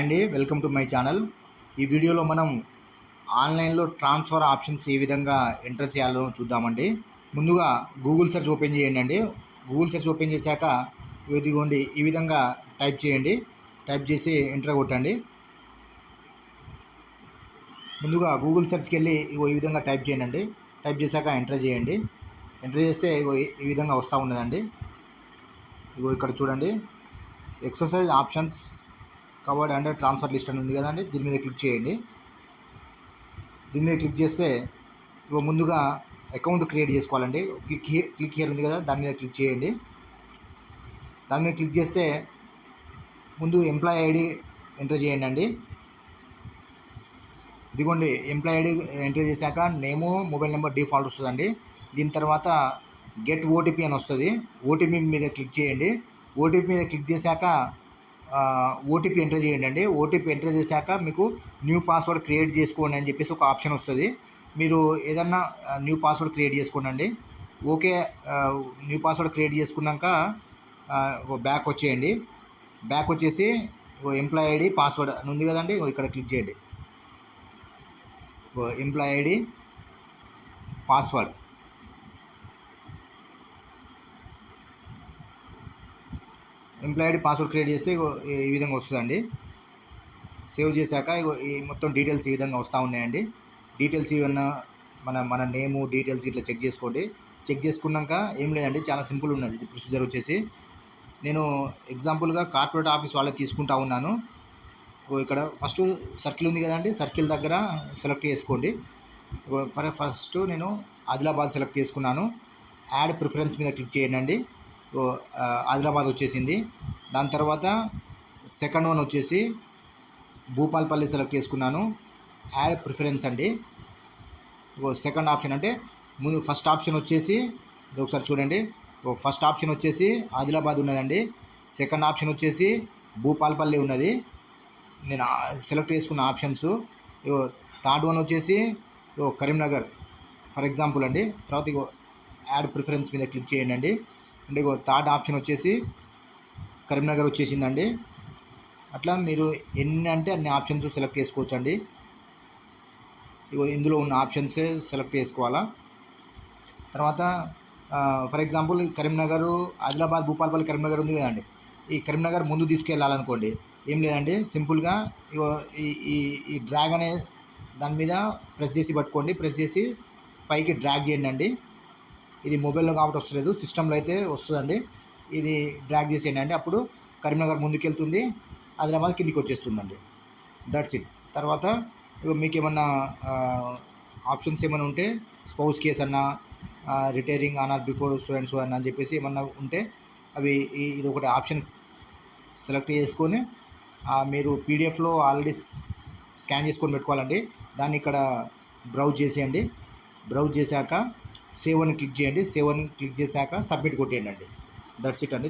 Hi అండి, welcome to my channel. ఈ వీడియోలో మనం ఆన్లైన్లో ట్రాన్స్ఫర్ ఆప్షన్స్ ఏ విధంగా ఎంటర్ చేయాలో చూద్దామండి. ముందుగా గూగుల్ సెర్చ్ ఓపెన్ చేయండి అండి. గూగుల్ సెర్చ్ ఓపెన్ చేశాక ఇదిగోండి ఈ విధంగా టైప్ చేయండి. టైప్ చేసి ఎంటర్ కొట్టండి. ముందుగా గూగుల్ సెర్చ్కి వెళ్ళి ఈ విధంగా టైప్ చేయండి. టైప్ చేశాక ఎంటర్ చేయండి. ఎంటర్ చేస్తే ఈ విధంగా వస్తూ ఉన్నదండి. ఇక్కడ చూడండి, exercise options covered under transfer list అని ఉంది కదండి. దీని మీద క్లిక్ చేయండి. దీని మీద క్లిక్ చేస్తే ముందుగా అకౌంట్ క్రియేట్ చేసుకోవాలండి. క్లిక్ హియర్ ఉంది కదా, దాని మీద క్లిక్ చేయండి. దాని మీద క్లిక్ చేస్తే ముందు ఎంప్లాయీ ఐడి ఎంటర్ చేయండి అండి. ఇదిగోండి ఎంప్లాయీ ఐడి ఎంటర్ చేశాక నేము, మొబైల్ నెంబర్ డిఫాల్ట్ వస్తుందండి. దీని తర్వాత గెట్ ఓటీపీ అని వస్తుంది. ఓటీపీ మీద క్లిక్ చేయండి. ఓటీపీ మీద క్లిక్ చేశాక ఓటీపీ ఎంటర్ చేయండి అండి. ఓటీపీ ఎంటర్ చేశాక మీకు న్యూ పాస్వర్డ్ క్రియేట్ చేసుకోండి అని చెప్పేసి ఒక ఆప్షన్ వస్తుంది. మీరు ఏదన్నా న్యూ పాస్వర్డ్ క్రియేట్ చేసుకోండి. ఓకే, న్యూ పాస్వర్డ్ క్రియేట్ చేసుకున్నాక బ్యాక్ వచ్చేయండి. బ్యాక్ వచ్చేసి ఎంప్లాయీ ఐడి పాస్వర్డ్ అని ఉంది కదండి, ఇక్కడ క్లిక్ చేయండి. Employee ID password employee ID password create చేస్తే ఈ విధంగా వస్తుందండి. సేవ్ చేశాక ఈ మొత్తం డీటెయిల్స్ ఈ విధంగా వస్తూ ఉన్నాయండి. డీటెయిల్స్ ఇవన్నా మన నేము డీటెయిల్స్ ఇట్లా చెక్ చేసుకోండి. చెక్ చేసుకున్నాక ఏం లేదండి, చాలా సింపుల్ ఉన్నది ఇది ప్రొసీజర్ వచ్చేసి. నేను ఎగ్జాంపుల్గా కార్పొరేట్ ఆఫీస్ వాళ్ళకి తీసుకుంటా ఉన్నాను. ఇక్కడ ఫస్ట్ సర్కిల్ ఉంది కదండి, సర్కిల్ దగ్గర సెలెక్ట్ చేసుకోండి. ఫస్ట్ నేను ఆదిలాబాద్ సెలెక్ట్ చేసుకున్నాను. యాడ్ ప్రిఫరెన్స్ మీద క్లిక్ చేయండి. ఆదిలాబాద్ వచ్చేసింది. దాని తర్వాత సెకండ్ వన్ వచ్చేసి భూపాల్పల్లి సెలెక్ట్ చేసుకున్నాను. యాడ్ ప్రిఫరెన్స్ అండి. సెకండ్ ఆప్షన్ అంటే ముందు ఫస్ట్ ఆప్షన్ వచ్చేసి ఇది ఒకసారి చూడండి. ఫస్ట్ ఆప్షన్ వచ్చేసి ఆదిలాబాద్ ఉన్నదండి. సెకండ్ ఆప్షన్ వచ్చేసి భూపాల్పల్లి ఉన్నది. నేను సెలెక్ట్ చేసుకున్న ఆప్షన్స్. థర్డ్ వన్ వచ్చేసి కరీంనగర్ ఫర్ ఎగ్జాంపుల్ అండి. తర్వాత యాడ్ ప్రిఫరెన్స్ మీద క్లిక్ చేయండి అండి. అంటే థర్డ్ ఆప్షన్ వచ్చేసి కరీంనగర్ వచ్చేసిందండి. అట్లా మీరు ఎన్ని అంటే అన్ని ఆప్షన్స్ సెలెక్ట్ చేసుకోవచ్చు అండి. ఇందులో ఉన్న ఆప్షన్సే సెలెక్ట్ చేసుకోవాలా. తర్వాత ఫర్ ఎగ్జాంపుల్ కరీంనగర్, ఆదిలాబాద్, భూపాల్పల్లి, కరీంనగర్ ఉంది కదండి. ఈ కరీంనగర్ ముందు తీసుకెళ్ళాలనుకోండి, ఏం లేదండి, సింపుల్గా ఈ డ్రాగ్ అనే దాని మీద ప్రెస్ చేసి పట్టుకోండి. ప్రెస్ చేసి పైకి డ్రాగ్ చేయండి అండి. ఇది మొబైల్లో కాబట్టి వస్తలేదు, సిస్టంలో అయితే వస్తుందండి. ఇది డ్రాగ్ చేసేయండి అండి. అప్పుడు కరీంనగర్ ముందుకెళ్తుంది, ఆదిలాబాద్ కిందికి వచ్చేస్తుందండి. That's it. తర్వాత మీకు ఏమన్నా ఆప్షన్స్ ఏమైనా ఉంటే స్పౌస్ కేస్ అన్నా, retiring on are before students అన్నా అని చెప్పేసి ఏమన్నా ఉంటే అవి ఇది ఒకటి ఆప్షన్ సెలెక్ట్ చేసుకొని మీరు పీడిఎఫ్లో ఆల్రెడీ స్కాన్ చేసుకొని పెట్టుకోవాలండి. దాన్ని ఇక్కడ బ్రౌజ్ చేసేయండి. బ్రౌజ్ చేశాక సేవ్ అని క్లిక్ చేయండి. సేవ్ అని క్లిక్ చేశాక సబ్మిట్ కొట్టేయండి అండి. దట్స్ ఇట్ అండి.